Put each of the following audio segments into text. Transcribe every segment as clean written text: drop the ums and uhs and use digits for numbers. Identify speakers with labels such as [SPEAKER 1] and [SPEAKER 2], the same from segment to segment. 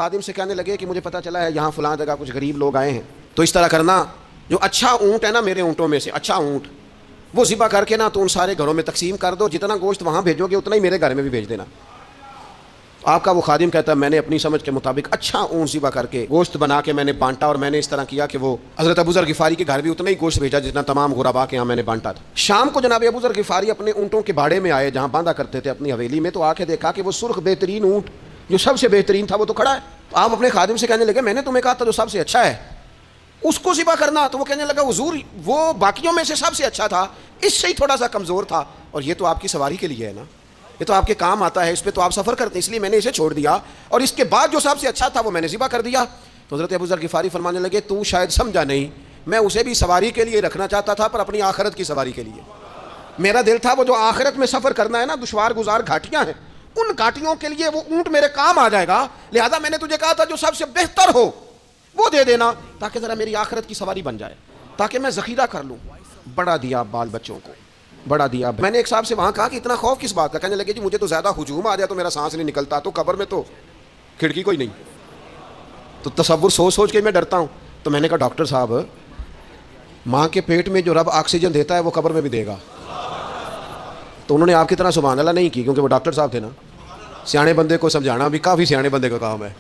[SPEAKER 1] خادم سے کہنے لگے کہ مجھے پتہ چلا ہے یہاں فلاں جگہ کچھ غریب لوگ آئے ہیں، تو اس طرح کرنا، جو اچھا اونٹ ہے نا میرے اونٹوں میں سے اچھا اونٹ، وہ ذبح کر کے نا تو ان سارے گھروں میں تقسیم کر دو، جتنا گوشت وہاں بھیجو گے اتنا ہی میرے گھر میں بھی بھیج دینا۔ آپ کا وہ خادم کہتا ہے میں نے اپنی سمجھ کے مطابق اچھا اونٹ ذبح کر کے گوشت بنا کے میں نے بانٹا، اور میں نے اس طرح کیا کہ وہ حضرت ابو ذر غفاری کے گھر بھی اتنا ہی گوشت بھیجا جتنا تمام غربا کے یہاں میں نے بانٹا تھا۔ شام کو جناب ابو ذر غفاری اپنے اونٹوں کے باڑے میں آئے جہاں باندھا کرتے تھے اپنی حویلی میں، تو آ کے دیکھا کہ وہ سرخ بہترین اونٹ جو سب سے بہترین تھا وہ تو کھڑا ہے۔ تو آپ اپنے خادم سے کہنے لگے میں نے تمہیں کہا تھا جو سب سے اچھا ہے اس کو ذبح کرنا، تو وہ کہنے لگا حضور وہ باقیوں میں سے سب سے اچھا تھا، اس سے ہی تھوڑا سا کمزور تھا، اور یہ تو آپ کی سواری کے لیے ہے نا، یہ تو آپ کے کام آتا ہے، اس پہ تو آپ سفر کرتے ہیں، اس لیے میں نے اسے چھوڑ دیا، اور اس کے بعد جو سب سے اچھا تھا وہ میں نے ذبح کر دیا۔ تو حضرت ابو ذر غفاری فرمانے لگے تو شاید سمجھا نہیں، میں اسے بھی سواری کے لیے رکھنا چاہتا تھا پر اپنی آخرت کی سواری کے لیے۔ میرا دل تھا وہ جو آخرت میں سفر کرنا ہے نا، دشوار گزار گھاٹیاں ہیں، ان گھاٹیوں کے لیے وہ اونٹ میرے کام آ جائے گا، لہذا میں نے تجھے کہا تھا جو سب سے بہتر ہو وہ دے دینا تاکہ ذرا میری آخرت کی سواری بن جائے، تاکہ میں ذخیرہ کر لوں۔ بڑا دیا بال بچوں کو، بڑا دیا۔ میں نے ایک صاحب سے وہاں کہا کہ اتنا خوف کس بات کا؟ کہنے لگے جی مجھے تو زیادہ ہجوم آ جائے تو میرا سانس نہیں نکلتا، تو قبر میں تو کھڑکی کوئی نہیں، تو تصور سوچ سوچ کے میں ڈرتا ہوں۔ تو میں نے کہا ڈاکٹر صاحب ماں کے پیٹ میں جو رب آکسیجن دیتا ہے وہ قبر میں بھی دے گا۔ تو انہوں نے آپ کی طرح سبحان اللہ نہیں کی، کیونکہ وہ ڈاکٹر صاحب تھے نا، سیانے بندے کو سمجھانا بھی کافی سیانے بندے کا کام ہے،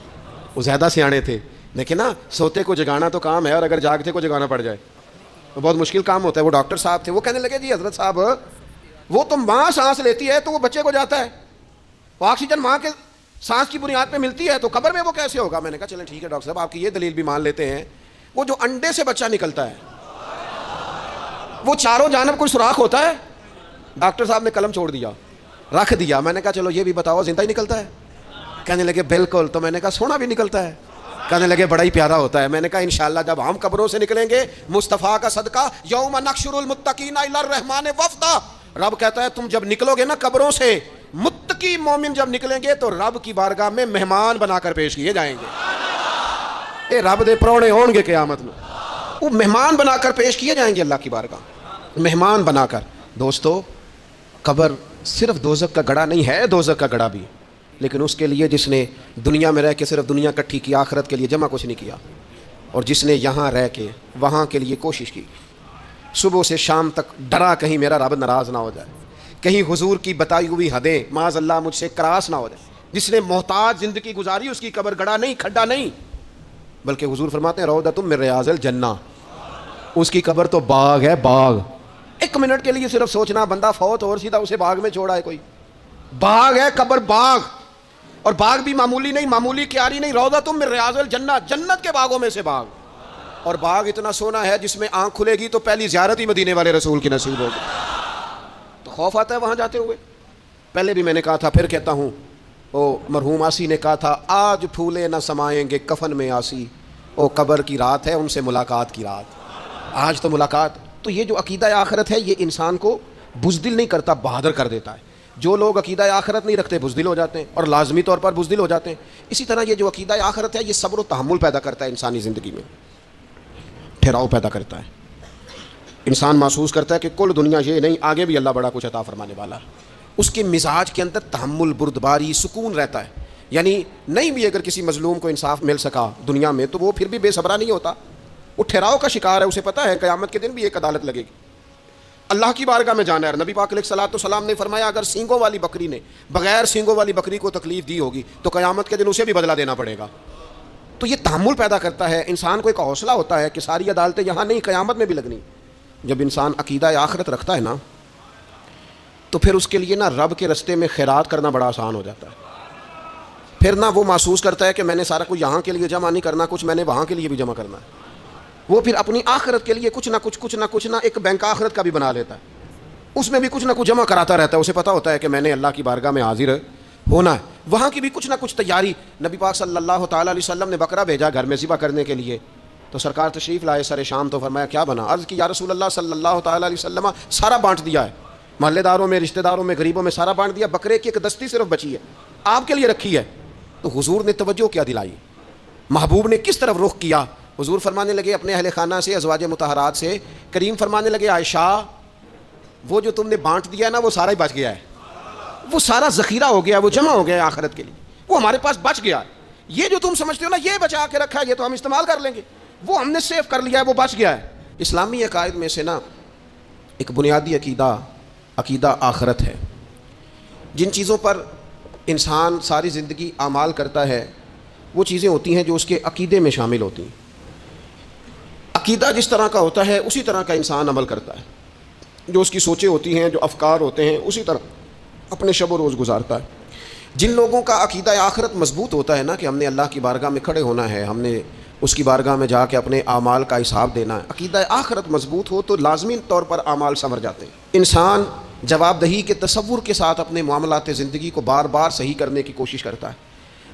[SPEAKER 1] وہ زیادہ سیانے تھے، لیکن نا سوتے کو جگانا تو کام ہے، اور اگر جاگتے کو جگانا پڑ جائے تو بہت مشکل کام ہوتا ہے۔ وہ ڈاکٹر صاحب تھے، وہ کہنے لگے جی حضرت صاحب وہ تو ماں سانس لیتی ہے تو وہ بچے کو جاتا ہے، وہ آکسیجن ماں کے سانس کی بنیاد پہ ملتی ہے، تو قبر میں وہ کیسے ہوگا؟ میں نے کہا چلیں ٹھیک ہے ڈاکٹر صاحب آپ کی یہ دلیل بھی مان لیتے ہیں، وہ جو انڈے سے بچہ نکلتا ہے وہ چاروں جانب کوئی سوراخ ہوتا ہے؟ ڈاکٹر صاحب نے قلم چھوڑ دیا، رکھ دیا۔ میں نے کہا چلو یہ بھی بتاؤ زندہ ہی نکلتا ہے؟ کہنے لگے بالکل۔ تو میں نے کہا سونا بھی نکلتا ہے؟ کہنے لگے بڑا ہی پیارا ہوتا ہے۔ میں نے کہا انشاءاللہ جب ہم قبروں سے نکلیں گے مصطفیٰ کا صدقہ، یوم نحشر المتقین الی الرحمن وفدا، رب کہتا ہے تم جب نکلو گے نا قبروں سے، متقی مومن جب نکلیں گے تو رب کی بارگاہ میں مہمان بنا کر پیش کیے جائیں گے۔ اے رب دے پرونے ہون گے قیامت میں، وہ مہمان بنا کر پیش کیے جائیں گے اللہ کی بارگاہ، مہمان بنا کر۔ دوستو قبر صرف دوزخ کا گڑھا نہیں ہے، دوزخ کا گڑھا بھی، لیکن اس کے لیے جس نے دنیا میں رہ کے صرف دنیا کٹھی کی، آخرت کے لیے جمع کچھ نہیں کیا، اور جس نے یہاں رہ کے وہاں کے لیے کوشش کی، صبح سے شام تک ڈرا کہیں میرا رب ناراض نہ ہو جائے، کہیں حضور کی بتائی ہوئی حدیں معاذ اللہ مجھ سے کراس نہ ہو جائے، جس نے محتاج زندگی گزاری اس کی قبر گڑھا نہیں، کھڈا نہیں، بلکہ حضور فرماتے ہیں روضۃ من ریاض الجنہ، اس کی قبر تو باغ ہے، باغ۔ ایک منٹ کے لیے صرف سوچنا، بندہ فوت اور سیدھا اسے باغ میں چھوڑا ہے کوئی، باغ ہے قبر، باغ، اور باغ بھی معمولی نہیں، معمولی کیاری نہیں، روضۃ من ریاض الجنہ، جنت کے باغوں میں سے باغ، اور باغ اتنا سونا ہے جس میں آنکھ کھلے گی تو پہلی زیارت ہی مدینے والے رسول کی نصیب ہوگی۔ تو خوف آتا ہے وہاں جاتے ہوئے۔ پہلے بھی میں نے کہا تھا پھر کہتا ہوں، وہ مرحوم آسی نے کہا تھا آج پھولے نہ سمائیں گے کفن میں آسی، وہ قبر کی رات ہے ان سے ملاقات کی رات، آج تو ملاقات۔ تو یہ جو عقیدہ آخرت ہے یہ انسان کو بزدل نہیں کرتا، بہادر کر دیتا ہے۔ جو لوگ عقیدہ آخرت نہیں رکھتے بزدل ہو جاتے ہیں، اور لازمی طور پر بزدل ہو جاتے ہیں۔ اسی طرح یہ جو عقیدہ آخرت ہے یہ صبر و تحمل پیدا کرتا ہے انسانی زندگی میں، ٹھہراؤ پیدا کرتا ہے۔ انسان محسوس کرتا ہے کہ کل دنیا یہ نہیں، آگے بھی اللہ بڑا کچھ عطا فرمانے والا ہے۔ اس کے مزاج کے اندر تحمل، بردباری، سکون رہتا ہے، یعنی نہیں بھی اگر کسی مظلوم کو انصاف مل سکا دنیا میں تو وہ پھر بھی بے صبرا نہیں ہوتا، وہ ٹھہراؤ کا شکار ہے، اسے پتہ ہے قیامت کے دن بھی ایک عدالت لگے گی، اللہ کی بارگاہ میں جانا ہے۔ نبی پاک علیہ الصلوۃ والسلام نے فرمایا اگر سینگوں والی بکری نے بغیر سینگوں والی بکری کو تکلیف دی ہوگی تو قیامت کے دن اسے بھی بدلہ دینا پڑے گا۔ تو یہ تحمل پیدا کرتا ہے، انسان کو ایک حوصلہ ہوتا ہے کہ ساری عدالتیں یہاں نہیں، قیامت میں بھی لگنی۔ جب انسان عقیدہ آخرت رکھتا ہے نا تو پھر اس کے لیے نا رب کے رستے میں خیرات کرنا بڑا آسان ہو جاتا ہے۔ پھر نا وہ محسوس کرتا ہے کہ میں نے سارا کچھ یہاں کے لیے جمع نہیں کرنا، کچھ میں نے وہاں کے لیے بھی جمع کرنا ہے۔ وہ پھر اپنی آخرت کے لیے کچھ نہ ایک بینک آخرت کا بھی بنا لیتا ہے، اس میں بھی کچھ نہ کچھ جمع کراتا رہتا ہے۔ اسے پتہ ہوتا ہے کہ میں نے اللہ کی بارگاہ میں حاضر ہونا ہے، وہاں کی بھی کچھ نہ کچھ تیاری۔ نبی پاک صلی اللہ تعالیٰ علیہ وسلم نے بکرا بھیجا گھر میں ذبح کرنے کے لیے، تو سرکار تشریف لائے سر شام، تو فرمایا کیا بنا؟ عرض کی یا رسول اللہ صلی اللہ تعالیٰ علیہ وسلم سارا بانٹ دیا ہے، محلے داروں میں، رشتہ داروں میں، غریبوں میں سارا بانٹ دیا، بکرے کی ایک دستی صرف بچی ہے آپ کے لیے رکھی ہے۔ تو حضور نے توجہ کیا دلائی، محبوب نے کس طرف رخ کیا؟ حضور فرمانے لگے اپنے اہل خانہ سے، ازواج مطہرات سے، کریم فرمانے لگے عائشہ وہ جو تم نے بانٹ دیا نا وہ سارا ہی بچ گیا ہے، وہ سارا ذخیرہ ہو گیا، وہ جمع ہو گیا ہے آخرت کے لیے، وہ ہمارے پاس بچ گیا ہے۔ یہ جو تم سمجھتے ہو نا یہ بچا کے رکھا ہے، یہ تو ہم استعمال کر لیں گے، وہ ہم نے سیف کر لیا ہے، وہ بچ گیا ہے۔ اسلامی عقائد میں سے نا ایک بنیادی عقیدہ آخرت ہے۔ جن چیزوں پر انسان ساری زندگی اعمال کرتا ہے وہ چیزیں ہوتی ہیں جو اس کے عقیدے میں شامل ہوتی ہیں۔ عقیدہ جس طرح کا ہوتا ہے اسی طرح کا انسان عمل کرتا ہے، جو اس کی سوچیں ہوتی ہیں، جو افکار ہوتے ہیں، اسی طرح اپنے شب و روز گزارتا ہے۔ جن لوگوں کا عقیدہ آخرت مضبوط ہوتا ہے نا کہ ہم نے اللہ کی بارگاہ میں کھڑے ہونا ہے، ہم نے اس کی بارگاہ میں جا کے اپنے اعمال کا حساب دینا ہے، عقیدہ آخرت مضبوط ہو تو لازمی طور پر اعمال سنور جاتے ہیں۔ انسان جواب دہی کے تصور کے ساتھ اپنے معاملات زندگی کو بار بار صحیح کرنے کی کوشش کرتا ہے۔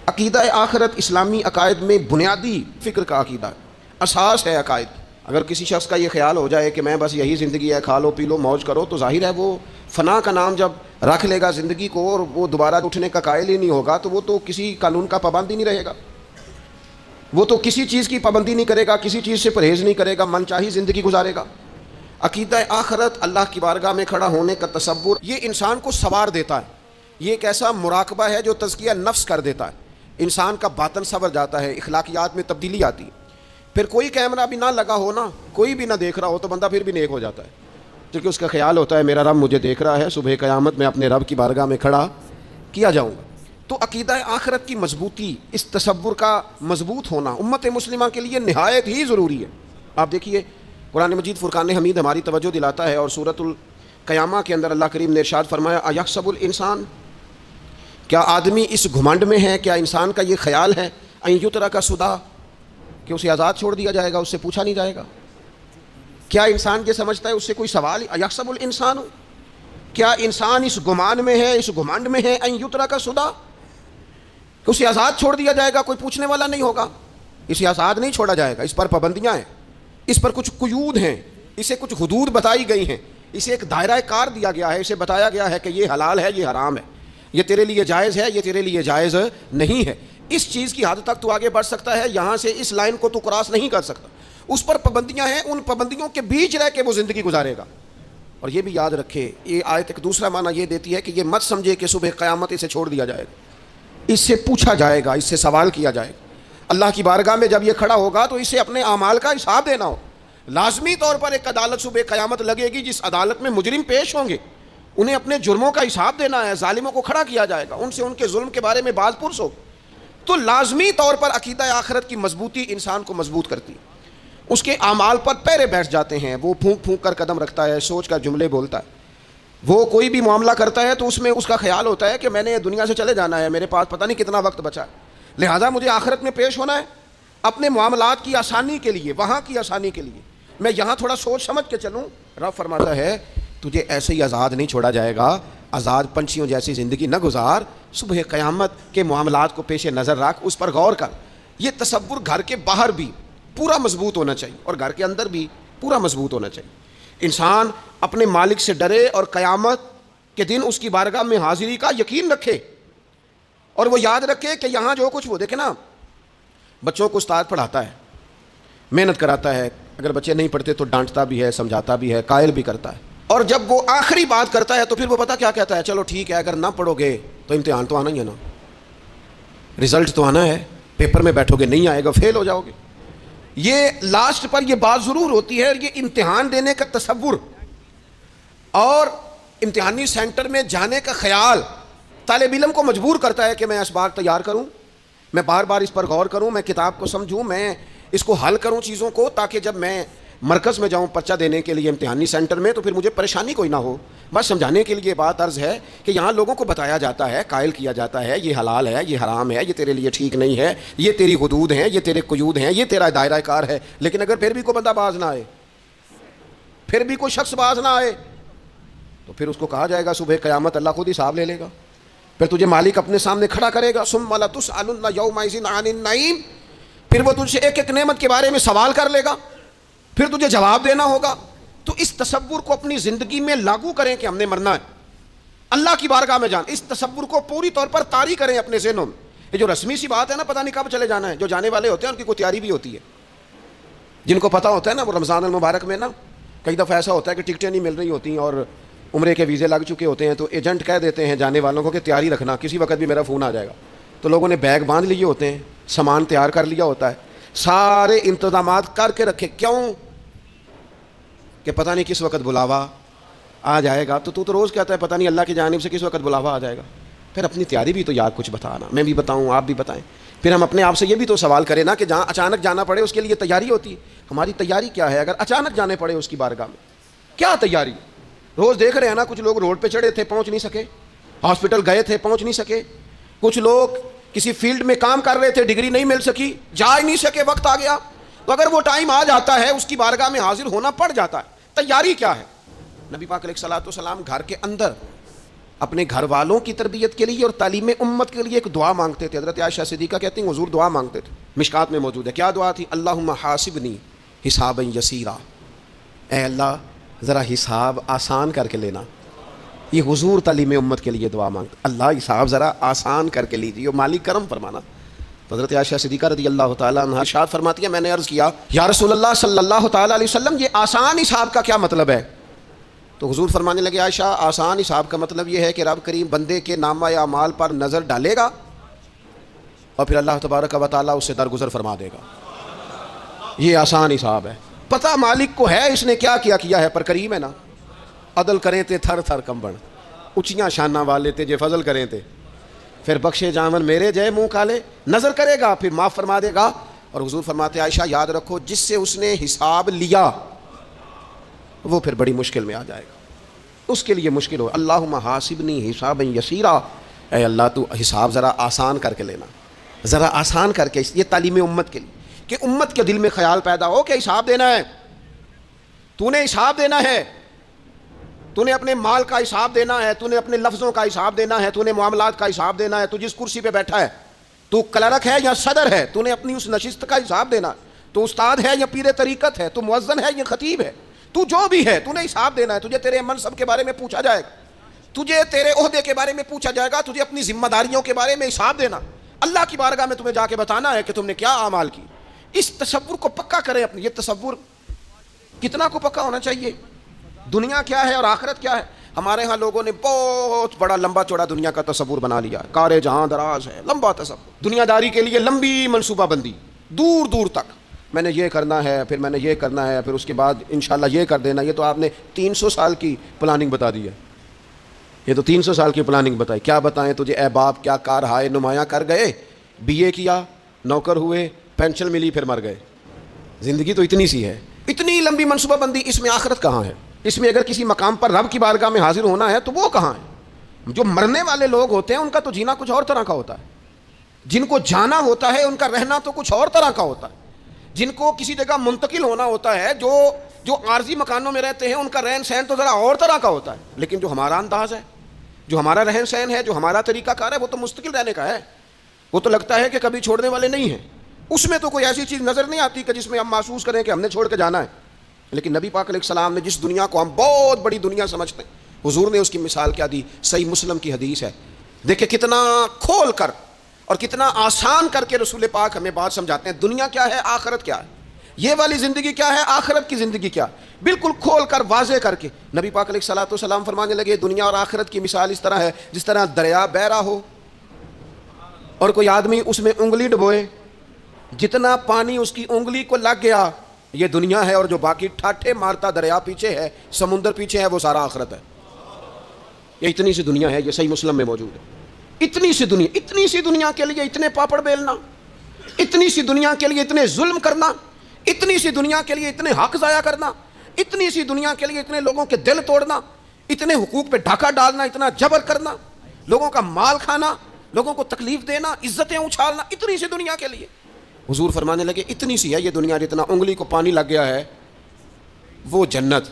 [SPEAKER 1] عقیدہ آخرت اسلامی عقائد میں بنیادی فکر کا عقیدہ ہے، اساس ہے عقائد۔ اگر کسی شخص کا یہ خیال ہو جائے کہ میں بس یہی زندگی ہے، کھا لو پی لو موج کرو، تو ظاہر ہے وہ فنا کا نام جب رکھ لے گا زندگی کو اور وہ دوبارہ اٹھنے کا قائل ہی نہیں ہوگا تو وہ تو کسی قانون کا پابند ہی نہیں رہے گا، وہ تو کسی چیز کی پابندی نہیں کرے گا، کسی چیز سے پرہیز نہیں کرے گا، من چاہی زندگی گزارے گا۔ عقیدہ آخرت، اللہ کی بارگاہ میں کھڑا ہونے کا تصور، یہ انسان کو سوار دیتا ہے۔ یہ ایک ایسا مراقبہ ہے جو تزکیہ نفس کر دیتا ہے، انسان کا باطن سنور جاتا ہے، اخلاقیات میں تبدیلی آتی ہے۔ پھر کوئی کیمرہ بھی نہ لگا ہو نا، کوئی بھی نہ دیکھ رہا ہو تو بندہ پھر بھی نیک ہو جاتا ہے، کیونکہ اس کا خیال ہوتا ہے میرا رب مجھے دیکھ رہا ہے، صبح قیامت میں اپنے رب کی بارگاہ میں کھڑا کیا جاؤں گا۔ تو عقیدہ آخرت کی مضبوطی، اس تصور کا مضبوط ہونا امت مسلمہ کے لیے نہایت ہی ضروری ہے۔ آپ دیکھیے قرآن مجید فرقان حمید ہماری توجہ دلاتا ہے، اور سورۃ القیامہ کے اندر اللہ کریم نے ارشاد فرمایا ایحسب الانسان، کیا آدمی اس گھمنڈ میں ہے، کیا انسان کا یہ خیال ہے ان یترک سدی، کہ اسے آزاد چھوڑ دیا جائے گا، اس سے پوچھا نہیں جائے گا؟ کیا انسان یہ سمجھتا ہے اس سے کوئی سوال؟ ایحسب الانسان، کیا انسان اس گمان میں ہے، اس گھمنڈ میں ہے ان یترک سدی، کہ اسے آزاد چھوڑ دیا جائے گا، کوئی پوچھنے والا نہیں ہوگا؟ اسے آزاد نہیں چھوڑا جائے گا، اس پر پابندیاں ہیں، اس پر کچھ قیود ہیں، اسے کچھ حدود بتائی گئی ہیں، اسے ایک دائرہ کار دیا گیا ہے، اسے بتایا گیا ہے کہ یہ حلال ہے، یہ حرام ہے، یہ تیرے لیے جائز ہے، یہ تیرے لیے جائز نہیں ہے۔ اس چیز کی حد تک تو آگے بڑھ سکتا ہے، یہاں سے اس لائن کو تو کراس نہیں کر سکتا، اس پر پابندیاں ہیں، ان پابندیوں کے بیچ رہ کے وہ زندگی گزارے گا۔ اور یہ بھی یاد رکھے، یہ آیت ایک دوسرا معنی یہ دیتی ہے کہ یہ مت سمجھے کہ صبح قیامت اسے چھوڑ دیا جائے گا، اس سے پوچھا جائے گا، اس سے سوال کیا جائے گا۔ اللہ کی بارگاہ میں جب یہ کھڑا ہوگا تو اسے اپنے اعمال کا حساب دینا ہو۔ لازمی طور پر ایک عدالت صبح قیامت لگے گی، جس عدالت میں مجرم پیش ہوں گے، انہیں اپنے جرموں کا حساب دینا ہے، ظالموں کو کھڑا کیا جائے گا، ان سے ان کے ظلم کے بارے میں باز پرس ہو۔ تو لازمی طور پر عقیدہ آخرت کی مضبوطی انسان کو مضبوط کرتی ہے، اس کے اعمال پر پیرے بیٹھ جاتے ہیں، وہ پھونک پھونک کر قدم رکھتا ہے، سوچ کر جملے بولتا ہے، وہ کوئی بھی معاملہ کرتا ہے تو اس میں اس کا خیال ہوتا ہے کہ میں نے دنیا سے چلے جانا ہے، میرے پاس پتہ نہیں کتنا وقت بچا ہے، لہذا مجھے آخرت میں پیش ہونا ہے اپنے معاملات کی آسانی کے لیے، وہاں کی آسانی کے لیے میں یہاں تھوڑا سوچ سمجھ کے چلوں۔ رب فرماتا ہے تجھے ایسے ہی آزاد نہیں چھوڑا جائے گا، آزاد پنچھیوں جیسی زندگی نہ گزار، صبح قیامت کے معاملات کو پیش نظر رکھ، اس پر غور کر۔ یہ تصور گھر کے باہر بھی پورا مضبوط ہونا چاہیے اور گھر کے اندر بھی پورا مضبوط ہونا چاہیے۔ انسان اپنے مالک سے ڈرے اور قیامت کے دن اس کی بارگاہ میں حاضری کا یقین رکھے، اور وہ یاد رکھے کہ یہاں جو کچھ، وہ دیکھے نا بچوں کو استاد پڑھاتا ہے، محنت کراتا ہے، اگر بچے نہیں پڑھتے تو ڈانٹتا بھی ہے، سمجھاتا بھی ہے، قائل بھی کرتا ہے، اور جب وہ آخری بات کرتا ہے تو پھر وہ پتہ کیا کہتا ہے؟ چلو ٹھیک ہے، اگر نہ پڑھو گے تو امتحان تو آنا ہی ہے نا، رزلٹ تو آنا ہے، پیپر میں بیٹھو گے نہیں آئے گا، فیل ہو جاؤ گے۔ یہ لاسٹ پر یہ بات ضرور ہوتی ہے، یہ امتحان دینے کا تصور اور امتحانی سینٹر میں جانے کا خیال طالب علم کو مجبور کرتا ہے کہ میں اسباق تیار کروں، میں بار بار اس پر غور کروں، میں کتاب کو سمجھوں، میں اس کو حل کروں چیزوں کو، تاکہ جب میں مرکز میں جاؤں پرچہ دینے کے لیے امتحانی سینٹر میں تو پھر مجھے پریشانی کوئی نہ ہو۔ بس سمجھانے کے لیے بات عرض ہے کہ یہاں لوگوں کو بتایا جاتا ہے، قائل کیا جاتا ہے، یہ حلال ہے، یہ حرام ہے، یہ تیرے لیے ٹھیک نہیں ہے، یہ تیری حدود ہیں، یہ تیرے قیود ہیں، یہ تیرا دائرہ کار ہے، لیکن اگر پھر بھی کوئی بندہ باز نہ آئے، پھر بھی کوئی شخص باز نہ آئے، تو پھر اس کو کہا جائے گا صبح قیامت اللہ خود حساب لے لے گا، پھر تجھے مالک اپنے سامنے کھڑا کرے گا، ثم لتسألن یومئذ عن النعیم، پھر وہ تجھ سے ایک ایک نعمت کے بارے میں سوال کر لے گا، پھر تجھے جواب دینا ہوگا۔ تو اس تصور کو اپنی زندگی میں لاگو کریں کہ ہم نے مرنا ہے، اللہ کی بارگاہ میں جان، اس تصور کو پوری طور پر طاری کریں اپنے ذہنوں میں۔ یہ جو رسمی سی بات ہے نا، پتہ نہیں کب چلے جانا ہے، جو جانے والے ہوتے ہیں ان کی کوئی تیاری بھی ہوتی ہے، جن کو پتہ ہوتا ہے نا وہ رمضان المبارک میں نا کئی دفعہ ایسا ہوتا ہے کہ ٹکٹیں نہیں مل رہی ہوتی ہیں اور عمرے کے ویزے لگ چکے ہوتے ہیں، تو ایجنٹ کہہ دیتے ہیں جانے والوں کو کہ تیاری رکھنا، کسی وقت بھی میرا فون آ جائے گا، تو لوگوں نے بیگ باندھ لیے ہوتے ہیں, سامان تیار کر لیا ہوتا ہے, سارے انتظامات کر کے رکھے. کیوں؟ کہ پتہ نہیں کس وقت بلاوا آ جائے گا. تو روز کہتا ہے پتہ نہیں اللہ کی جانب سے کس وقت بلاوا آ جائے گا. پھر اپنی تیاری بھی تو یار کچھ بتانا, میں بھی بتاؤں آپ بھی بتائیں. پھر ہم اپنے آپ سے یہ بھی تو سوال کریں نا کہ جہاں اچانک جانا پڑے اس کے لیے تیاری ہوتی ہے. ہماری تیاری کیا ہے؟ اگر اچانک جانے پڑے اس کی بارگاہ میں کیا تیاری؟ روز دیکھ رہے ہیں نا, کچھ لوگ روڈ پہ چڑھے تھے پہنچ نہیں سکے, ہاسپٹل گئے تھے پہنچ نہیں سکے, کچھ لوگ کسی فیلڈ میں کام کر رہے تھے ڈگری نہیں مل سکی, جا ہی نہیں سکے, وقت آ گیا. تو اگر وہ ٹائم آ جاتا ہے اس کی بارگاہ میں حاضر ہونا پڑ جاتا ہے. تیاری کیا ہے؟ نبی پاک علیہ الصلوۃ والسلام گھر کے اندر اپنے گھر والوں کی تربیت کے لیے اور تعلیم امت کے لیے ایک دعا مانگتے تھے. حضرت عائشہ صدیقہ کہتی ہیں حضور دعا مانگتے تھے, مشکات میں موجود ہے. کیا دعا تھی؟ اللہم حاسبنی حسابا یسیرا, اے اللہ ذرا حساب آسان کر کے لینا. یہ حضور تعلیم امت کے لیے دعا مانگتے, اللہ حساب ذرا آسان کر کے لیجیے, مالی کرم فرمانا. حضرت عائشہ صدیقہ رضی اللہ تعالیٰ عنہا ارشاد فرماتی ہے میں نے عرض کیا یا رسول اللہ صلی اللہ تعالیٰ علیہ وسلم یہ آسان حساب کا کیا مطلب ہے؟ تو حضور فرمانے لگے عائشہ آسان حساب کا مطلب یہ ہے کہ رب کریم بندے کے نامہ اعمال پر نظر ڈالے گا اور پھر اللہ تبارک و تعالیٰ اس سے درگزر فرما دے گا. یہ آسان حساب ہے. پتہ مالک کو ہے اس نے کیا کیا ہے, پر کریم ہے نا. عدل کریں تے تھر تھر کمبن, اچیاں شانہ والے تے جے فضل کریں تے پھر بخشے جامن میرے جے منہ کالے. نظر کرے گا پھر معاف فرما دے گا. اور حضور فرماتے عائشہ یاد رکھو جس سے اس نے حساب لیا وہ پھر بڑی مشکل میں آ جائے گا, اس کے لیے مشکل ہو. اللہم حاسبنی حسابا یسیرا, اے اللہ تو حساب ذرا آسان کر کے لینا, ذرا آسان کر کے. یہ تعلیم امت کے لیے کہ امت کے دل میں خیال پیدا ہو کہ حساب دینا ہے, تو نے حساب دینا ہے, تو نے اپنے مال کا حساب دینا ہے, تو نے اپنے لفظوں کا حساب دینا ہے, تو نے معاملات کا حساب دینا ہے. تو جس کرسی پہ بیٹھا ہے تو کلرک ہے یا صدر ہے, تو نے اپنی اس نشست کا حساب دینا. تو استاد ہے یا پیر طریقت ہے, تو مؤذن ہے یا خطیب ہے, تو جو بھی ہے تو نے حساب دینا ہے. تجھے تیرے منصب کے بارے میں پوچھا جائے گا, تجھے تیرے عہدے کے بارے میں پوچھا جائے گا, تجھے اپنی ذمہ داریوں کے بارے میں حساب دینا. اللہ کی بارگاہ میں تمہیں جا کے بتانا ہے کہ تم نے کیا اعمال کی. اس تصور کو پکا کریں اپنی. یہ تصور کتنا کو پکا ہونا چاہیے, دنیا کیا ہے اور آخرت کیا ہے. ہمارے ہاں لوگوں نے بہت بڑا لمبا چوڑا دنیا کا تصور بنا لیا, کار جہاں دراز ہے, لمبا تصور, دنیا داری کے لیے لمبی منصوبہ بندی دور دور تک. میں نے یہ کرنا ہے, پھر میں نے یہ کرنا ہے, پھر اس کے بعد انشاءاللہ یہ کر دینا. یہ تو آپ نے 300 سال کی پلاننگ بتا دی ہے, یہ تو 300 سال کی پلاننگ بتائی. کیا بتائیں تجھے اے باپ, کیا کار ہائے نمایاں کر گئے, بی اے کیا, نوکر ہوئے, پینشن ملی, پھر مر گئے. زندگی تو اتنی سی ہے, اتنی لمبی منصوبہ بندی. اس میں آخرت کہاں ہے؟ اس میں اگر کسی مقام پر رب کی بارگاہ میں حاضر ہونا ہے تو وہ کہاں ہے؟ جو مرنے والے لوگ ہوتے ہیں ان کا تو جینا کچھ اور طرح کا ہوتا ہے, جن کو جانا ہوتا ہے ان کا رہنا تو کچھ اور طرح کا ہوتا ہے, جن کو کسی جگہ منتقل ہونا ہوتا ہے, جو عارضی مکانوں میں رہتے ہیں ان کا رہن سہن تو ذرا اور طرح کا ہوتا ہے. لیکن جو ہمارا انداز ہے, جو ہمارا رہن سہن ہے, جو ہمارا طریقہ کار ہے, وہ تو مستقل رہنے کا ہے. وہ تو لگتا ہے کہ کبھی چھوڑنے والے نہیں ہیں. اس میں تو کوئی ایسی چیز نظر نہیں آتی کہ جس میں ہم محسوس کریں کہ ہم نے چھوڑ کے جانا ہے. لیکن نبی پاک علیہ السلام نے جس دنیا کو ہم بہت بڑی دنیا سمجھتے ہیں, حضور نے اس کی مثال کیا دی. صحیح مسلم کی حدیث ہے, دیکھیں کتنا کھول کر اور کتنا آسان کر کے رسول پاک ہمیں بات سمجھاتے ہیں. دنیا کیا ہے, آخرت کیا ہے, یہ والی زندگی کیا ہے, آخرت کی زندگی کیا, بالکل کھول کر واضح کر کے نبی پاک علیہ الصلوۃ والسلام فرمانے لگے دنیا اور آخرت کی مثال اس طرح ہے جس طرح دریا بہ رہا ہو اور کوئی آدمی اس میں انگلی ڈبوئے, جتنا پانی اس کی انگلی کو لگ گیا یہ دنیا ہے, اور جو باقی ٹھاٹھے مارتا دریا پیچھے ہے, سمندر پیچھے ہے, وہ سارا آخرت ہے. یہ اتنی سی دنیا ہے, یہ صحیح مسلم میں موجود ہے. اتنی سی دنیا کے لیے اتنے پاپڑ بیلنا, اتنی سی دنیا کے لیے اتنے ظلم کرنا, اتنی سی دنیا کے لیے اتنے حق ضائع کرنا, اتنی سی دنیا کے لیے اتنے لوگوں کے دل توڑنا, اتنے حقوق پہ ڈھاکہ ڈالنا, اتنا جبر کرنا, لوگوں کا مال کھانا, لوگوں کو تکلیف دینا, عزتیں اچھالنا, اتنی سی دنیا کے لیے. حضور فرمانے لگے اتنی سی ہے یہ دنیا, جتنا انگلی کو پانی لگ گیا ہے وہ جنت,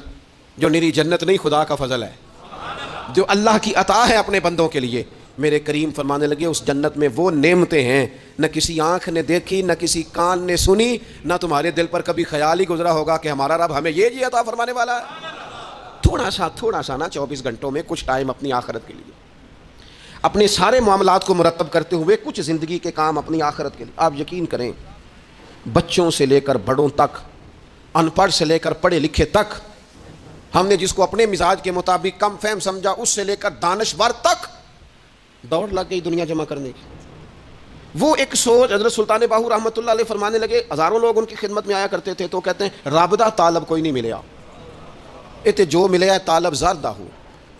[SPEAKER 1] جو نری جنت نہیں خدا کا فضل ہے, جو اللہ کی عطا ہے اپنے بندوں کے لیے. میرے کریم فرمانے لگے اس جنت میں وہ نعمتیں ہیں نہ کسی آنکھ نے دیکھی, نہ کسی کان نے سنی, نہ تمہارے دل پر کبھی خیال ہی گزرا ہوگا کہ ہمارا رب ہمیں یہ عطا فرمانے والا ہے. تھوڑا سا نا 24 گھنٹوں میں کچھ ٹائم اپنی آخرت کے لیے, اپنے سارے معاملات کو مرتب کرتے ہوئے کچھ زندگی کے کام اپنی آخرت کے لیے. آپ یقین کریں بچوں سے لے کر بڑوں تک, ان پڑھ سے لے کر پڑھے لکھے تک, ہم نے جس کو اپنے مزاج کے مطابق کم فہم سمجھا اس سے لے کر دانشور تک دوڑ لگ گئی دنیا جمع کرنے کی. وہ ایک سوچ حضرت سلطان باہو رحمۃ اللہ علیہ فرمانے لگے، ہزاروں لوگ ان کی خدمت میں آیا کرتے تھے تو کہتے ہیں رابطہ طالب کوئی نہیں ملیا، یہ جو ملے ہے طالب زردہ ہو،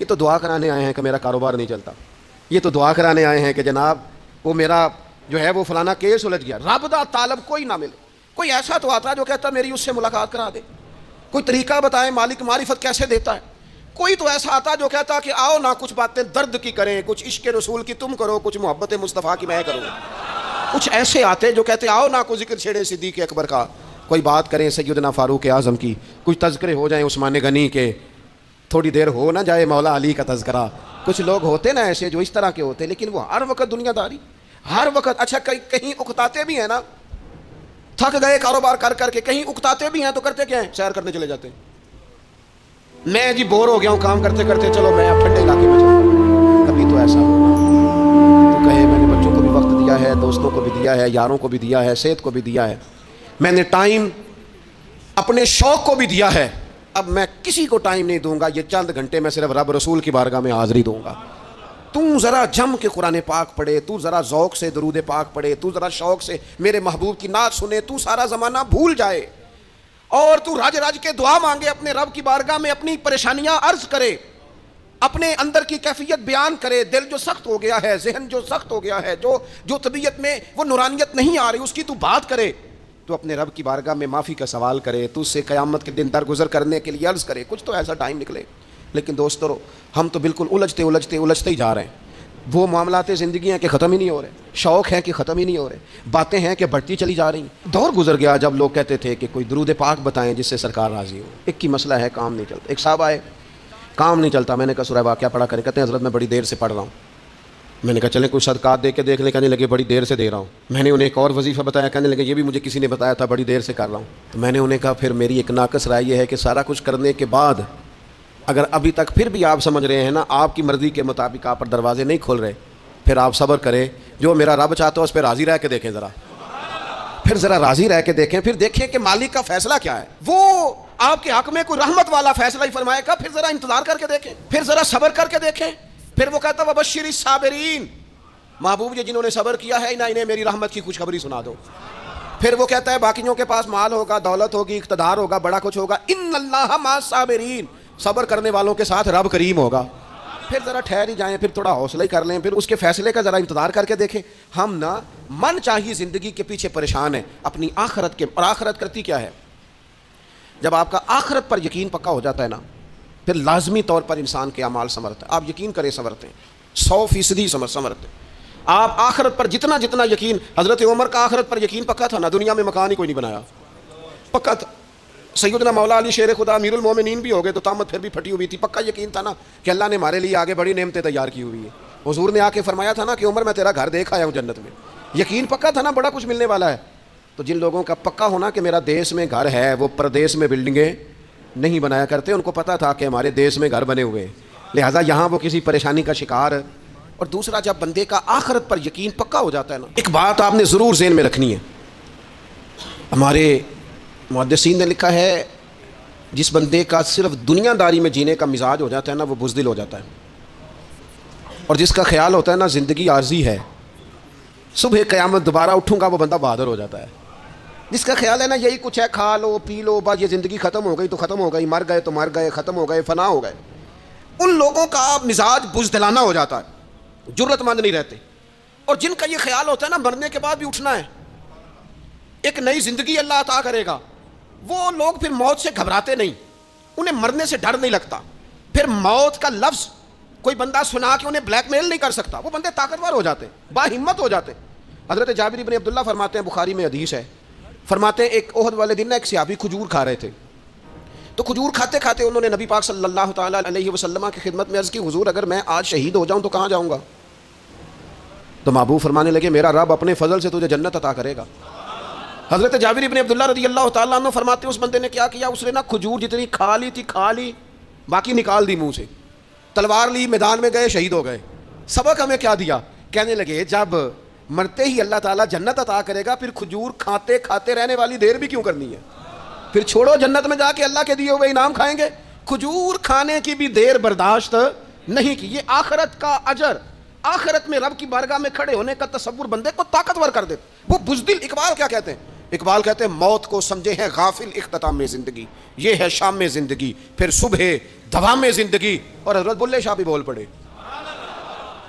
[SPEAKER 1] یہ تو دعا کرانے آئے ہیں کہ میرا کاروبار نہیں چلتا، یہ تو دعا کرانے آئے ہیں کہ جناب وہ میرا جو ہے وہ فلانا کیس الجھ گیا، رابطہ طالب کوئی نہ ملے۔ کوئی ایسا تو آتا جو کہتا میری اس سے ملاقات کرا دے، کوئی طریقہ بتائیں مالک معرفت کیسے دیتا ہے، کوئی تو ایسا آتا جو کہتا کہ آؤ نہ کچھ باتیں درد کی کریں، کچھ عشق رسول کی تم کرو، کچھ محبت مصطفیٰ کی میں کروں۔ کچھ ایسے آتے جو کہتے آؤ نہ کوئی ذکر چھیڑے صدیق اکبر کا، کوئی بات کریں سیدنا فاروق اعظم کی، کچھ تذکرے ہو جائیں عثمان غنی کے، تھوڑی دیر ہو نہ جائے مولا علی کا تذکرہ۔ کچھ لوگ ہوتے نا ایسے جو اس طرح کے ہوتے، لیکن وہ ہر وقت دنیا داری، ہر وقت اچھا کہیں اکتاتے بھی ہیں نا، تھک گئے کاروبار کر کر کے، کہیں اکتاتے بھی ہیں تو کرتے کیا ہیں، سیر کرنے چلے جاتے ہیں۔ میں جی بور ہو گیا ہوں کام کرتے کرتے، چلو میں اب ٹھنڈے علاقے میں چلتا ہوں۔ کبھی تو ایسا ہوگا تو کہے میں نے بچوں کو بھی وقت دیا ہے، دوستوں کو بھی دیا ہے، یاروں کو بھی دیا ہے، صحت کو بھی دیا ہے، میں نے ٹائم اپنے شوق کو بھی دیا ہے، اب میں کسی کو ٹائم نہیں دوں گا، یہ چند گھنٹے میں صرف رب رسول کی بارگاہ میں حاضری دوں گا۔ تو ذرا جم کے قرآن پاک پڑھے، تو ذرا ذوق سے درود پاک پڑھے، تو ذرا شوق سے میرے محبوب کی نعت سنے، تو سارا زمانہ بھول جائے اور تو راج راج کے دعا مانگے، اپنے رب کی بارگاہ میں اپنی پریشانیاں عرض کرے، اپنے اندر کی کیفیت بیان کرے، دل جو سخت ہو گیا ہے، ذہن جو سخت ہو گیا ہے، جو طبیعت میں وہ نورانیت نہیں آ رہی، اس کی تو بات کرے، تو اپنے رب کی بارگاہ میں معافی کا سوال کرے، تو اس سے قیامت کے دن درگزر کرنے کے لیے عرض کرے، کچھ تو ایسا ٹائم نکلے۔ لیکن دوستو ہم تو بالکل الجھتے ہی جا رہے ہیں، وہ معاملات زندگی ہیں کہ ختم ہی نہیں ہو رہے، شوق ہیں کہ ختم ہی نہیں ہو رہے، باتیں ہیں کہ بڑھتی چلی جا رہی ہیں۔ دور گزر گیا جب لوگ کہتے تھے کہ کوئی درود پاک بتائیں جس سے سرکار راضی ہو، ایک کی مسئلہ ہے کام نہیں چلتا۔ ایک صاحب آئے، کام نہیں چلتا، میں نے کہا سورہ واقعہ پڑھا کریں، کہتے ہیں حضرت میں بڑی دیر سے پڑھ رہا ہوں۔ میں نے کہا چلیں کوئی صدقات دے کے دیکھ لیں، کہنے لگے بڑی دیر سے دے رہا ہوں۔ میں نے انہیں ایک اور وظیفہ بتایا، کہنے لگے یہ بھی مجھے کسی نے بتایا تھا، بڑی دیر سے کر رہا ہوں۔ تو میں نے انہیں کہا پھر میری ایک ناقص رائے یہ ہے کہ سارا کچھ کرنے کے بعد اگر ابھی تک پھر بھی آپ سمجھ رہے ہیں نا آپ کی مرضی کے مطابق آپ پر دروازے نہیں کھل رہے، پھر آپ صبر کریں، جو میرا رب چاہتا ہے اس پہ راضی رہ کے دیکھیں، ذرا راضی رہ کے دیکھیں، پھر دیکھیں کہ مالک کا فیصلہ کیا ہے۔ وہ آپ کے حق میں کوئی رحمت والا فیصلہ ہی فرمائے گا، پھر ذرا انتظار کر کے دیکھیں، پھر ذرا صبر کر کے دیکھیں۔ پھر وہ کہتا ہے وبشر الصابرین، محبوب جی جنہوں نے صبر کیا ہے انہیں میری رحمت کی خوشخبری سنا دو۔ پھر وہ کہتا ہے باقیوں کے پاس مال ہوگا، دولت ہوگی، اقتدار ہوگا، بڑا کچھ ہوگا، ان اللہ مع الصابرین، صبر کرنے والوں کے ساتھ رب کریم ہوگا۔ پھر ذرا ٹھہر ہی جائیں، پھر تھوڑا حوصلہ ہی کر لیں، پھر اس کے فیصلے کا ذرا انتظار کر کے دیکھیں۔ ہم نا من چاہیے زندگی کے پیچھے پریشان ہیں اپنی آخرت کے، اور آخرت کرتی کیا ہے؟ جب آپ کا آخرت پر یقین پکا ہو جاتا ہے نا، پھر لازمی طور پر انسان کے اعمال سنورتے ہیں۔ آپ یقین کریں سنورتے ہیں، 100% سنورتے ہیں۔ آپ آخرت پر جتنا یقین، حضرت عمر کا آخرت پر یقین پکا تھا نا، دنیا میں مکان ہی کوئی نہیں بنایا، پکا تھا۔ سیدنا مولا علی شیر خدا امیر المومنین بھی ہو گئے تو طامت پھر بھی پھٹی ہوئی تھی، پکا یقین تھا نا کہ اللہ نے ہمارے لیے آگے بڑی نعمتیں تیار کی ہوئی ہیں۔ حضور نے آ کے فرمایا تھا نا کہ عمر میں تیرا گھر دیکھ آیا ہوں جنت میں، یقین پکا تھا نا بڑا کچھ ملنے والا ہے۔ تو جن لوگوں کا پکا ہونا کہ میرا دیس میں گھر ہے، وہ پردیس میں بلڈنگیں نہیں بنایا کرتے، ان کو پتا تھا کہ ہمارے دیس میں گھر بنے ہوئے ہیں، لہٰذا یہاں وہ کسی پریشانی کا شکار۔ اور دوسرا، جب بندے کا آخرت پر یقین پکا ہو جاتا ہے نا، ایک بات آپ نے ضرور ذہن میں رکھنی ہے، ہمارے محدثین نے لکھا ہے جس بندے کا صرف دنیا داری میں جینے کا مزاج ہو جاتا ہے نا، وہ بزدل ہو جاتا ہے، اور جس کا خیال ہوتا ہے نا زندگی عارضی ہے، صبح قیامت دوبارہ اٹھوں گا، وہ بندہ بہادر ہو جاتا ہے۔ جس کا خیال ہے نا یہی کچھ ہے، کھا لو پی لو بس، یہ زندگی ختم ہو گئی تو ختم ہو گئی، مر گئے تو مر گئے، ختم ہو گئے، فنا ہو گئے، ان لوگوں کا مزاج بزدلانہ ہو جاتا ہے، جرت مند نہیں رہتے۔ اور جن کا یہ خیال ہوتا ہے نا مرنے کے بعد بھی اٹھنا ہے، ایک نئی زندگی اللہ عطا کرے گا، وہ لوگ پھر موت سے گھبراتے نہیں، انہیں مرنے سے ڈر نہیں لگتا۔ پھر موت کا لفظ کوئی بندہ سنا کے انہیں بلیک میل نہیں کر سکتا، وہ بندے طاقتور ہو جاتے، با ہمت ہو جاتے۔ حضرت جابر بن عبداللہ فرماتے ہیں، بخاری میں حدیث ہے، فرماتے ہیں ایک احد والے دن ایک صحابی کھجور کھا رہے تھے، تو کھجور کھاتے کھاتے انہوں نے نبی پاک صلی اللہ تعالیٰ علیہ وسلم کی خدمت میں عرض کی، حضور اگر میں آج شہید ہو جاؤں تو کہاں جاؤں گا؟ تو محبوب فرمانے لگے میرا رب اپنے فضل سے تجھے جنت عطا کرے گا۔ حضرت جابر بن عبداللہ رضی اللہ تعالیٰ عنہ فرماتے ہیں اس بندے نے کیا کیا، اس نے نا کھجور جتنی کھا لی تھی کھا لی، باقی نکال دی منہ سے، تلوار لی، میدان میں گئے، شہید ہو گئے۔ سبق ہمیں کیا دیا؟ کہنے لگے جب مرتے ہی اللہ تعالیٰ جنت عطا کرے گا، پھر کھجور کھاتے کھاتے رہنے والی دیر بھی کیوں کرنی ہے؟ پھر چھوڑو، جنت میں جا کے اللہ کے دیے ہوئے انعام کھائیں گے۔ کھجور کھانے کی بھی دیر برداشت نہیں کی، یہ آخرت کا اجر، آخرت میں رب کی بارگاہ میں کھڑے ہونے کا تصور بندے کو طاقتور کر دیتا. وہ بزدل. اقبال کیا کہتے ہیں؟ اقبال کہتے ہیں موت کو سمجھے ہیں غافل اختتام میں زندگی، یہ ہے شام میں زندگی، پھر صبح دوام میں زندگی. اور حضرت بلے شاہ بھی بول پڑے.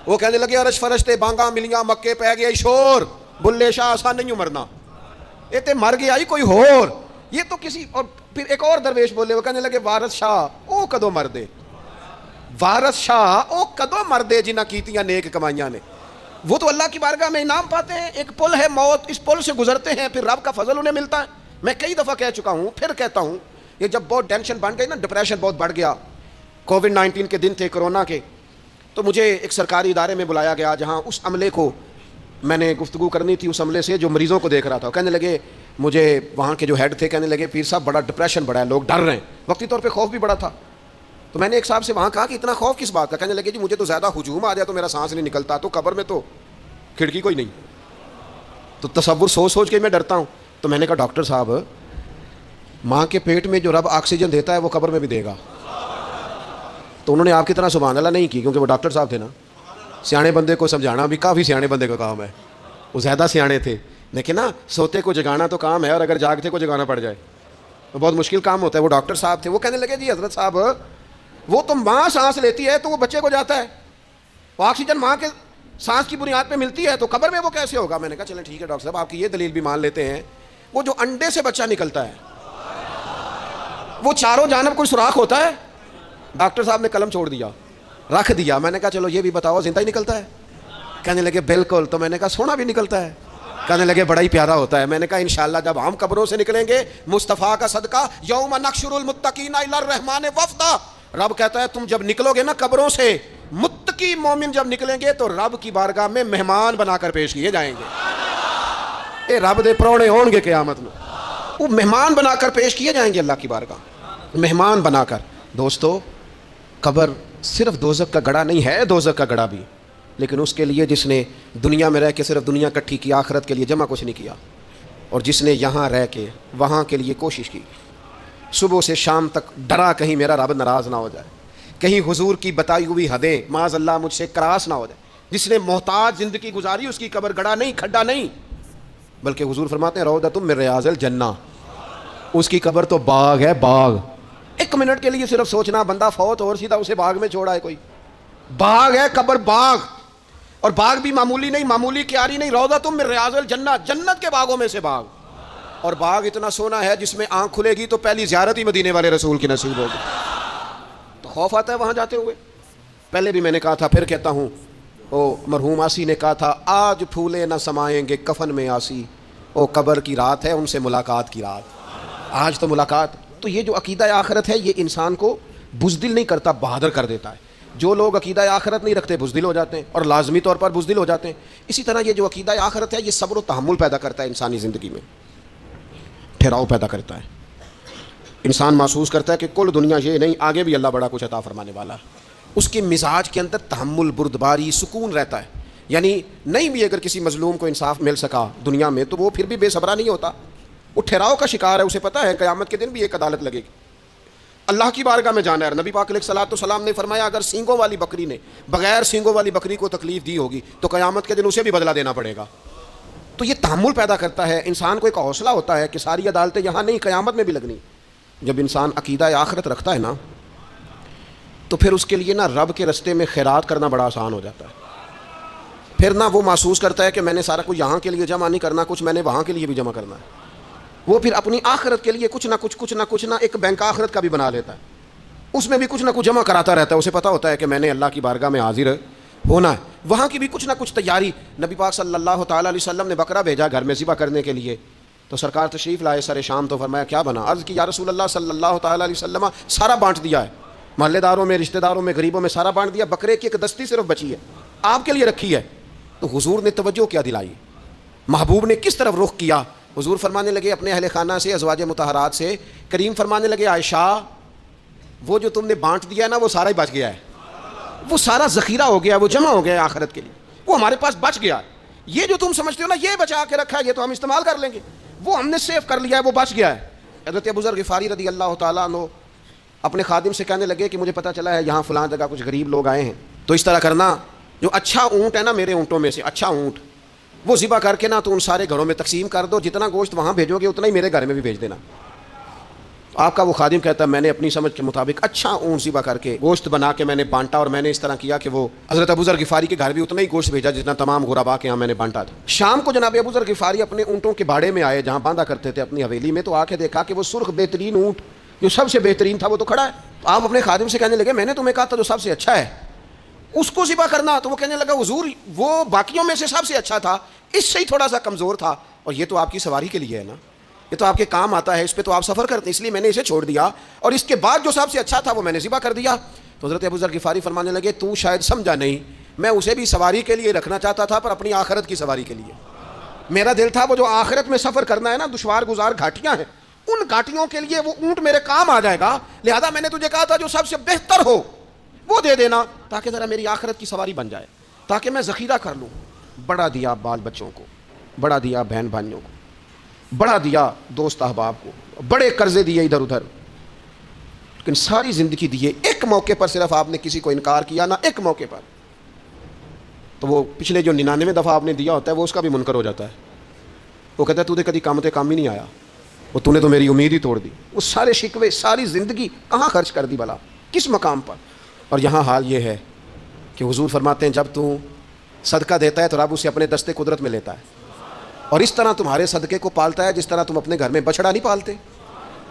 [SPEAKER 1] وہ کہنے لگے عرش فرشتے بانگا ملیاں مکے پہ گیا شور، بلے شاہ آسان نہیں مرنا، یہ تے مر گیا ہی کوئی ہور. یہ تو کسی. اور پھر ایک اور درویش بولے، وہ کہنے لگے وارث شاہ او کدو مردے، وارث شاہ او کدو مردے جنہ کیتیاں نیک کمائیاں نے. وہ تو اللہ کی بارگاہ میں انعام پاتے ہیں. ایک پل ہے موت، اس پل سے گزرتے ہیں، پھر رب کا فضل انہیں ملتا ہے. میں کئی دفعہ کہہ چکا ہوں، پھر کہتا ہوں، یہ جب بہت ٹینشن بن گئی نا، ڈپریشن بہت بڑھ گیا، کووڈ-19 کے دن تھے، کرونا کے، تو مجھے ایک سرکاری ادارے میں بلایا گیا جہاں اس عملے کو میں نے گفتگو کرنی تھی، اس عملے سے جو مریضوں کو دیکھ رہا تھا. کہنے لگے مجھے وہاں کے جو ہیڈ تھے، کہنے لگے پیر صاحب بڑا ڈپریشن بڑا ہے، لوگ ڈر رہے ہیں. وقتی طور پہ خوف بھی بڑا تھا. تو میں نے ایک صاحب سے وہاں کہا کہ اتنا خوف کس بات کا؟ کہنے لگے جی مجھے تو زیادہ ہجوم آ جائے تو میرا سانس نہیں نکلتا، تو قبر میں تو کھڑکی کوئی نہیں، تو تصور سوچ سوچ کے میں ڈرتا ہوں. تو میں نے کہا ڈاکٹر صاحب، ماں کے پیٹ میں جو رب آکسیجن دیتا ہے وہ قبر میں بھی دے گا. تو انہوں نے آپ کی طرح سبحان اللہ نہیں کی، کیونکہ وہ ڈاکٹر صاحب تھے نا. سیانے بندے کو سمجھانا بھی کافی سیانے بندے کا کام ہے. وہ زیادہ سیانے تھے. لیکن نا سوتے کو جگانا تو کام ہے، اور اگر جاگتے کو جگانا پڑ جائے تو بہت مشکل کام ہوتا ہے. وہ ڈاکٹر صاحب تھے. وہ کہنے لگے جی حضرت صاحب، وہ تو ماں سانس لیتی ہے تو وہ بچے کو جاتا ہے، وہ آکسیجن ماں کے سانس کی بنیاد پہ ملتی ہے، تو قبر میں وہ کیسے ہوگا؟ میں نے کہا چلیں ٹھیک ہے ڈاکٹر صاحب، آپ کی یہ دلیل بھی مان لیتے ہیں. وہ جو انڈے سے بچہ نکلتا ہے، وہ چاروں جانب کوئی سوراخ ہوتا ہے؟ ڈاکٹر صاحب نے قلم چھوڑ دیا، رکھ دیا. میں نے کہا چلو یہ بھی بتاؤ زندہ ہی نکلتا ہے؟ کہنے لگے بالکل. تو میں نے کہا سونا بھی نکلتا ہے؟ کہنے لگے بڑا ہی پیارا ہوتا ہے. میں نے کہا انشاءاللہ جب ہم قبروں سے نکلیں گے، مصطفیٰ کا صدقہ، یوم نحشر المتقین الی الرحمن وفدا، رب کہتا ہے تم جب نکلو گے نا قبروں سے، متقی مومن جب نکلیں گے تو رب کی بارگاہ میں مہمان بنا کر پیش کیے جائیں گے. اے رب دے پرونے ہون گے قیامت میں، وہ مہمان بنا کر پیش کیے جائیں گے اللہ کی بارگاہ، مہمان بنا کر. دوستو، قبر صرف دوزخ کا گڑھا نہیں ہے، دوزخ کا گڑھا بھی، لیکن اس کے لیے جس نے دنیا میں رہ کے صرف دنیا کٹھی کی، آخرت کے لیے جمع کچھ نہیں کیا، اور جس نے یہاں رہ کے وہاں کے لیے کوشش کی، صبح سے شام تک ڈرا کہیں میرا رب ناراض نہ ہو جائے، کہیں حضور کی بتائی ہوئی حدیں معاذ اللہ مجھ سے کراس نہ ہو جائے. جس نے محتاج زندگی گزاری، اس کی قبر گڑھا نہیں، کھڈا نہیں، بلکہ حضور فرماتے ہیں روضۃ من ریاض الجنہ، اس کی قبر تو باغ ہے، باغ. ایک منٹ کے لیے صرف سوچنا، بندہ فوت اور سیدھا اسے باغ میں چھوڑا ہے کوئی، باغ ہے قبر، باغ. اور باغ بھی معمولی نہیں، معمولی کیاری نہیں، روضۃ من ریاض الجنہ، جنت کے باغوں میں سے باغ. اور باغ اتنا سونا ہے جس میں آنکھ کھلے گی تو پہلی زیارت ہی مدینے والے رسول کی نصیب ہوگی. تو خوف آتا ہے وہاں جاتے ہوئے. پہلے بھی میں نے کہا تھا، پھر کہتا ہوں، او مرحوم آسی نے کہا تھا آج پھولے نہ سمائیں گے کفن میں آسی، او قبر کی رات ہے ان سے ملاقات کی رات، آج تو ملاقات. تو یہ جو عقیدہ آخرت ہے یہ انسان کو بزدل نہیں کرتا، بہادر کر دیتا ہے. جو لوگ عقیدہ آخرت نہیں رکھتے بزدل ہو جاتے ہیں، اور لازمی طور پر بزدل ہو جاتے ہیں. اسی طرح یہ جو عقیدہ آخرت ہے یہ صبر و تحمل پیدا کرتا ہے انسانی زندگی میں، ٹھہراؤ پیدا کرتا ہے. انسان محسوس کرتا ہے کہ کل دنیا یہ نہیں، آگے بھی اللہ بڑا کچھ عطا فرمانے والا ہے. اس کے مزاج کے اندر تحمل، بردباری، سکون رہتا ہے. یعنی نہیں بھی اگر کسی مظلوم کو انصاف مل سکا دنیا میں تو وہ پھر بھی بے صبرا نہیں ہوتا، وہ ٹھہراؤ کا شکار ہے. اسے پتہ ہے قیامت کے دن بھی ایک عدالت لگے گی، اللہ کی بارگاہ میں جانا ہے. نبی پاک علیہ الصلوۃ والسلام نے فرمایا اگر سینگوں والی بکری نے بغیر سینگوں والی بکری کو تکلیف دی ہوگی تو قیامت کے دن اسے بھی بدلہ دینا پڑے گا. تو یہ تحمل پیدا کرتا ہے انسان کو، ایک حوصلہ ہوتا ہے کہ ساری عدالتیں یہاں نہیں، قیامت میں بھی لگنی. جب انسان عقیدہ آخرت رکھتا ہے نا تو پھر اس کے لیے نا رب کے رستے میں خیرات کرنا بڑا آسان ہو جاتا ہے. پھر نہ وہ محسوس کرتا ہے کہ میں نے سارا کچھ یہاں کے لیے جمع نہیں کرنا، کچھ میں نے وہاں کے لیے بھی جمع کرنا ہے. وہ پھر اپنی آخرت کے لیے کچھ نہ ایک بینک آخرت کا بھی بنا لیتا ہے، اس میں بھی کچھ نہ کچھ جمع کراتا رہتا ہے. اسے پتہ ہوتا ہے کہ میں نے اللہ کی بارگاہ میں حاضر ہونا ہے، وہاں کی بھی کچھ نہ کچھ تیاری. نبی پاک صلی اللہ تعالیٰ علیہ وسلم نے بکرا بھیجا گھر میں ذبح کرنے کے لیے، تو سرکار تشریف لائے سر شام، تو فرمایا کیا بنا؟ عرض کی یا رسول اللہ صلی اللہ تعالیٰ علیہ وسلم سارا بانٹ دیا ہے، محلے داروں میں، رشتہ داروں میں، غریبوں میں سارا بانٹ دیا، بکرے کی ایک دستی صرف بچی ہے آپ کے لیے رکھی ہے. تو حضور نے توجہ کیا دلائی، محبوب نے کس طرف رخ کیا؟ حضور فرمانے لگے اپنے اہل خانہ سے، ازواج مطہرات سے، کریم فرمانے لگے عائشہ وہ جو تم نے بانٹ دیا ہے نا وہ سارا ہی بچ گیا ہے، وہ سارا ذخیرہ ہو گیا، وہ جمع ہو گیا آخرت کے لیے، وہ ہمارے پاس بچ گیا. یہ جو تم سمجھتے ہو نا یہ بچا کے رکھا ہے یہ تو ہم استعمال کر لیں گے، وہ ہم نے سیو کر لیا ہے، وہ بچ گیا ہے. حضرت ابو ذر غفاری رضی اللہ تعالیٰ عنہ اپنے خادم سے کہنے لگے کہ مجھے پتہ چلا ہے یہاں فلاں جگہ کچھ غریب لوگ آئے ہیں، تو اس طرح کرنا جو اچھا اونٹ ہے نا میرے اونٹوں میں سے، اچھا اونٹ، وہ ذبح کر کے نا تو ان سارے گھروں میں تقسیم کر دو، جتنا گوشت وہاں بھیجو گے اتنا ہی میرے گھر میں بھی بھیج دینا۔ آپ کا وہ خادم کہتا ہے میں نے اپنی سمجھ کے مطابق اچھا اونٹ ذبح کر کے گوشت بنا کے میں نے بانٹا، اور میں نے اس طرح کیا کہ وہ حضرت ابو ذر غفاری کے گھر بھی اتنا ہی گوشت بھیجا جتنا تمام غربا کے یہاں میں نے بانٹا تھا۔ شام کو جناب ابو ذر غفاری اپنے اونٹوں کے باڑے میں آئے جہاں باندھا کرتے تھے اپنی حویلی میں، تو آ کے دیکھا کہ وہ سرخ بہترین اونٹ جو سب سے بہترین تھا وہ تو کھڑا ہے۔ آپ اپنے خادم سے کہنے لگے میں نے تمہیں کہا تھا جو سب سے اچھا ہے اس کو ذبح کرنا، تو وہ کہنے لگا حضور وہ باقیوں میں سے سب سے اچھا تھا، اس سے ہی تھوڑا سا کمزور تھا، اور یہ تو آپ کی سواری کے لیے ہے نا، یہ تو آپ کے کام آتا ہے، اس پہ تو آپ سفر کرتے ہیں، اس لیے میں نے اسے چھوڑ دیا، اور اس کے بعد جو سب سے اچھا تھا وہ میں نے ذبح کر دیا۔ تو حضرت ابو ذر غفاری فرمانے لگے تو شاید سمجھا نہیں، میں اسے بھی سواری کے لیے رکھنا چاہتا تھا پر اپنی آخرت کی سواری کے لیے۔ میرا دل تھا وہ جو آخرت میں سفر کرنا ہے نا، دشوار گزار گھاٹیاں ہیں، ان گھاٹیوں کے لیے وہ اونٹ میرے کام آ جائے گا، لہذا میں نے تجھے کہا تھا جو سب سے بہتر ہو وہ دے دینا تاکہ ذرا میری آخرت کی سواری بن جائے، تاکہ میں ذخیرہ کر لوں۔ بڑا دیا بال بچوں کو، بڑا دیا بہن بھائیوں کو، بڑا دیا دوست احباب کو، بڑے قرضے دیے ادھر ادھر، لیکن ساری زندگی دیے، ایک موقع پر صرف آپ نے کسی کو انکار کیا نہ، ایک موقع پر، تو وہ پچھلے جو 99 دفعہ آپ نے دیا ہوتا ہے وہ اس کا بھی منکر ہو جاتا ہے، وہ کہتا ہے تو نے کبھی کام ہی نہیں آیا، وہ تو نے تو میری امید ہی توڑ دی۔ وہ سارے شکوے ساری زندگی کہاں خرچ کر دی بھلا، کس مقام پر؟ اور یہاں حال یہ ہے کہ حضور فرماتے ہیں جب تو صدقہ دیتا ہے تو رب اسے اپنے دستے قدرت میں لیتا ہے، اور اس طرح تمہارے صدقے کو پالتا ہے جس طرح تم اپنے گھر میں بچڑا نہیں پالتے،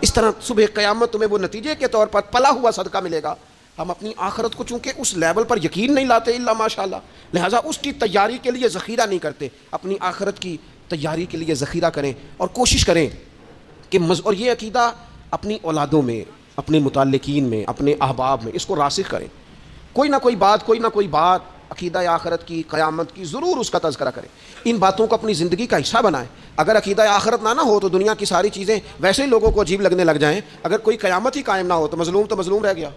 [SPEAKER 1] اس طرح صبح قیامت تمہیں وہ نتیجے کے طور پر پلا ہوا صدقہ ملے گا۔ ہم اپنی آخرت کو چونکہ اس لیول پر یقین نہیں لاتے الا ماشاءاللہ، لہٰذا اس کی تیاری کے لیے ذخیرہ نہیں کرتے، اپنی آخرت کی تیاری کے لیے ذخیرہ کریں اور کوشش کریں کہ اور یہ عقیدہ اپنی اولادوں میں، اپنے متعلقین میں، اپنے احباب میں اس کو راسخ کریں، کوئی نہ کوئی بات عقیدہ آخرت کی، قیامت کی، ضرور اس کا تذکرہ کریں، ان باتوں کو اپنی زندگی کا حصہ بنائیں۔ اگر عقیدہ آخرت نہ ہو تو دنیا کی ساری چیزیں ویسے ہی لوگوں کو عجیب لگنے لگ جائیں، اگر کوئی قیامت ہی قائم نہ ہو تو مظلوم رہ گیا،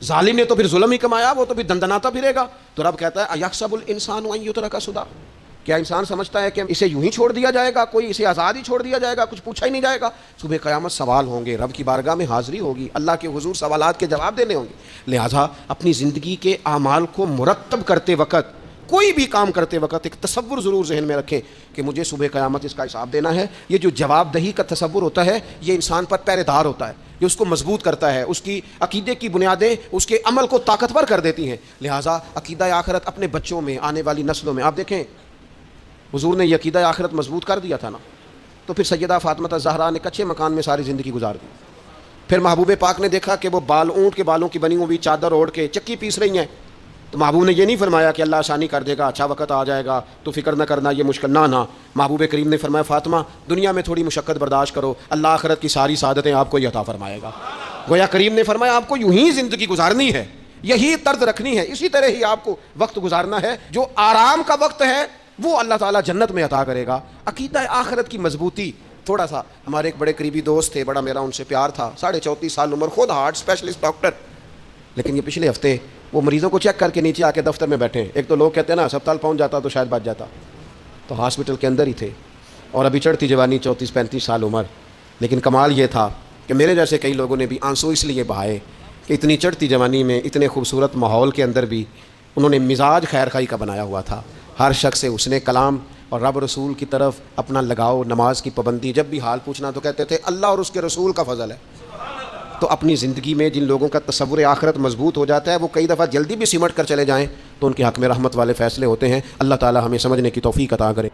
[SPEAKER 1] ظالم نے تو پھر ظلم ہی کمایا، وہ تو پھر دندناتا پھرے گا۔ تو رب کہتا ہے ایحسب الانسان ان یترک سدی، کیا انسان سمجھتا ہے کہ اسے یوں ہی چھوڑ دیا جائے گا، کوئی اسے آزاد ہی چھوڑ دیا جائے گا، کچھ پوچھا ہی نہیں جائے گا؟ صبح قیامت سوال ہوں گے، رب کی بارگاہ میں حاضری ہوگی، اللہ کے حضور سوالات کے جواب دینے ہوں گے۔ لہٰذا اپنی زندگی کے اعمال کو مرتب کرتے وقت، کوئی بھی کام کرتے وقت ایک تصور ضرور ذہن میں رکھیں کہ مجھے صبح قیامت اس کا حساب دینا ہے۔ یہ جو جواب دہی کا تصور ہوتا ہے یہ انسان پر پہرے دار ہوتا ہے، یہ اس کو مضبوط کرتا ہے، اس کی عقیدے کی بنیادیں اس کے عمل کو طاقتور کر دیتی ہیں۔ لہٰذا عقیدہ آخرت اپنے بچوں میں، آنے والی نسلوں میں، آپ دیکھیں حضور نے یہ عقیدہ آخرت مضبوط کر دیا تھا نا، تو پھر سیدہ فاطمہ زہرا نے کچے مکان میں ساری زندگی گزار دی۔ پھر محبوب پاک نے دیکھا کہ وہ اونٹ کے بالوں کی بنی ہوئی چادر اوڑھ کے چکی پیس رہی ہیں، تو محبوب نے یہ نہیں فرمایا کہ اللہ آسانی کر دے گا، اچھا وقت آ جائے گا تو فکر نہ کرنا، یہ مشکل نہ۔ محبوب کریم نے فرمایا فاطمہ دنیا میں تھوڑی مشقت برداشت کرو، اللہ آخرت کی ساری سعادتیں آپ کو ہی عطا فرمائے گا۔ گویا کریم نے فرمایا آپ کو یوں ہی زندگی گزارنی ہے، یہی طرز رکھنی ہے، اسی طرح ہی آپ کو وقت گزارنا ہے، جو آرام کا وقت ہے وہ اللہ تعالیٰ جنت میں عطا کرے گا۔ عقیدہ آخرت کی مضبوطی تھوڑا سا، ہمارے ایک بڑے قریبی دوست تھے، بڑا میرا ان سے پیار تھا، 34.5 سال عمر، خود ہارٹ اسپیشلسٹ ڈاکٹر، لیکن یہ پچھلے ہفتے وہ مریضوں کو چیک کر کے نیچے آ کے دفتر میں بیٹھے، ایک تو لوگ کہتے ہیں نا ہسپتال پہنچ جاتا تو شاید بچ جاتا، تو ہاسپٹل کے اندر ہی تھے، اور ابھی چڑھتی جوانی 34-35 سال عمر، لیکن کمال یہ تھا کہ میرے جیسے کئی لوگوں نے بھی آنسو اس لیے بہائے کہ اتنی چڑھتی جوانی میں اتنے خوبصورت ماحول کے اندر بھی انہوں نے مزاج خیر خائی کا بنایا ہوا تھا، ہر شخص سے حسن کلام اور رب رسول کی طرف اپنا لگاؤ، نماز کی پابندی، جب بھی حال پوچھنا تو کہتے تھے اللہ اور اس کے رسول کا فضل ہے۔ تو اپنی زندگی میں جن لوگوں کا تصور آخرت مضبوط ہو جاتا ہے وہ کئی دفعہ جلدی بھی سمٹ کر چلے جائیں تو ان کے حق میں رحمت والے فیصلے ہوتے ہیں۔ اللہ تعالی ہمیں سمجھنے کی توفیق عطا کرے۔